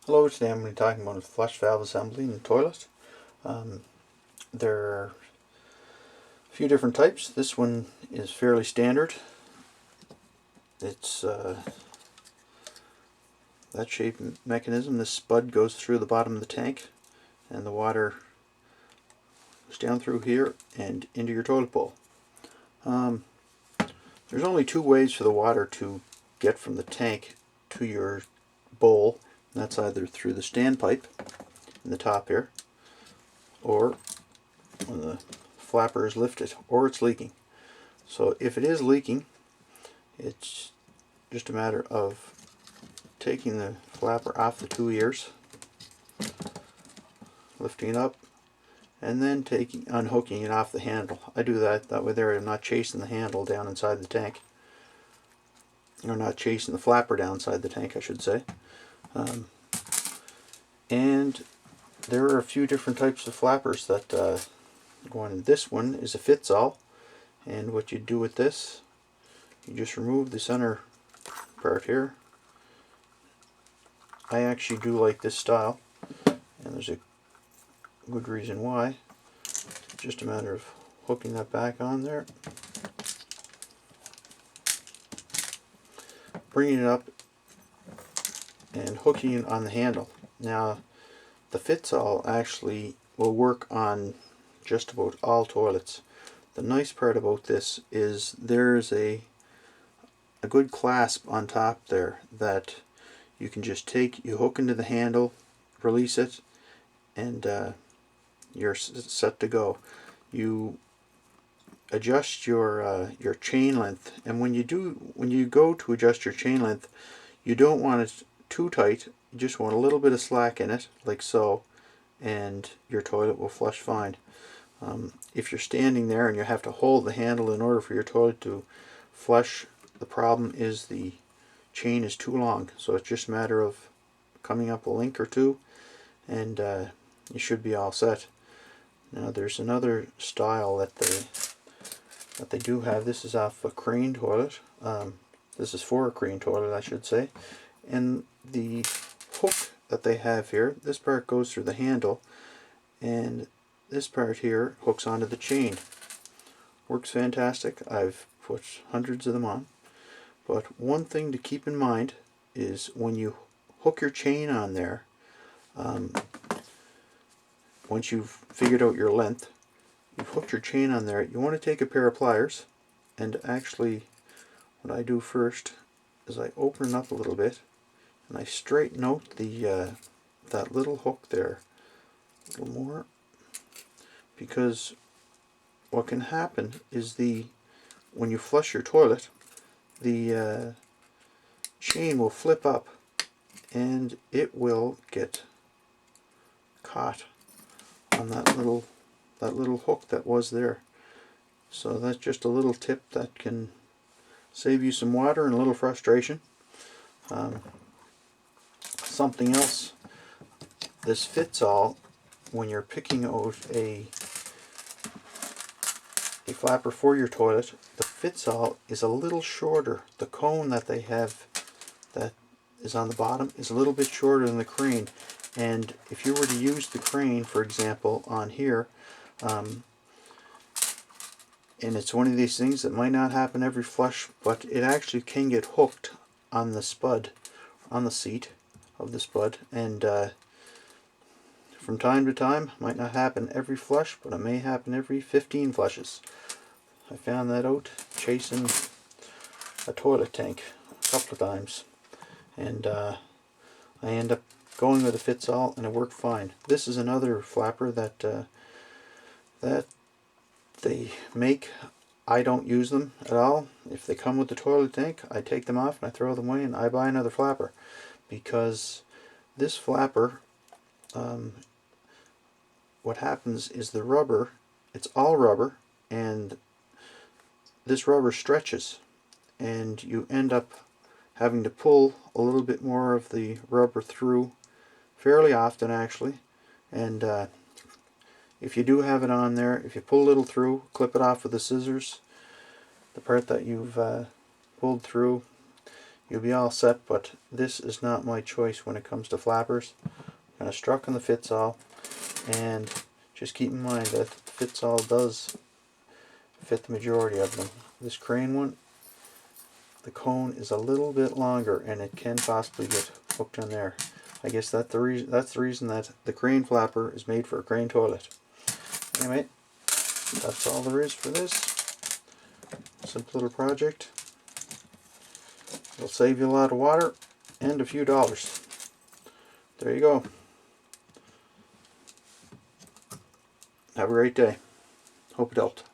Hello, today I'm going to be talking about a flush valve assembly in the toilet. There are a few different types. This one is fairly standard. It's that shape mechanism. This spud goes through the bottom of the tank and the water goes down through here and into your toilet bowl. There's only two ways for the water to get from the tank to your bowl. And that's either through the standpipe in the top here, or when the flapper is lifted, or it's leaking. So if it is leaking, it's just a matter of taking the flapper off the two ears, lifting it up, and then unhooking it off the handle. I do that way there I'm not chasing the handle down inside the tank, or not chasing the flapper down inside the tank, I should say. And there are a few different types of flappers that go on. This one is a fits-all, and what you do with this, you just remove the center part here. I actually do like this style, and there's a good reason why. It's just a matter of hooking that back on there, bringing it up, and hooking it on the handle. Now, the fits-all actually will work on just about all toilets. The nice part about this is there's a good clasp on top there that you can just you hook into the handle, release it, and you're set to go. You adjust your chain length, and when you go to adjust your chain length, you don't want it too tight. You just want a little bit of slack in it, like so, and your toilet will flush fine. If you're standing there and you have to hold the handle in order for your toilet to flush, the problem is the chain is too long. So it's just a matter of coming up a link or two, and you should be all set. Now there's another style that they do have. This is off a crane toilet. This is for a crane toilet, I should say. And the hook that they have here, this part goes through the handle, and this part here hooks onto the chain. Works fantastic. I've put hundreds of them on. But one thing to keep in mind is when you hook your chain on there, once you've figured out your length, you've hooked your chain on there, you want to take a pair of pliers, and actually what I do first is I open it up a little bit and I straighten out that little hook there a little more, because what can happen is when you flush your toilet, the chain will flip up and it will get caught on that little hook that was there. So that's just a little tip that can save you some water and a little frustration. Something else, this fits-all, when you're picking out a flapper for your toilet, the fits-all is a little shorter. The cone that they have that is on the bottom is a little bit shorter than the crane, and if you were to use the crane, for example, on here, and it's one of these things that might not happen every flush, but it actually can get hooked on the spud, on the seat of the spud, and from time to time, might not happen every flush, but it may happen every 15 flushes. I found that out chasing a toilet tank a couple of times, and I end up going with a fits-all, and it worked fine. This is another flapper that they make. I don't use them at all. If they come with the toilet tank, I take them off and I throw them away, and I buy another flapper, because this flapper, what happens is the rubber, it's all rubber, and this rubber stretches, and you end up having to pull a little bit more of the rubber through fairly often, actually. And if you do have it on there, if you pull a little through, clip it off with the scissors, the part that you've pulled through, you'll be all set, but this is not my choice when it comes to flappers. I'm going to struck on the Fitzall, and just keep in mind that Fitzall does fit the majority of them. This Crane one, the cone is a little bit longer and it can possibly get hooked on there. I guess that's the reason that the Crane flapper is made for a Crane toilet. Anyway, that's all there is for this simple little project. It'll save you a lot of water and a few dollars. There you go. Have a great day. Hope it helped.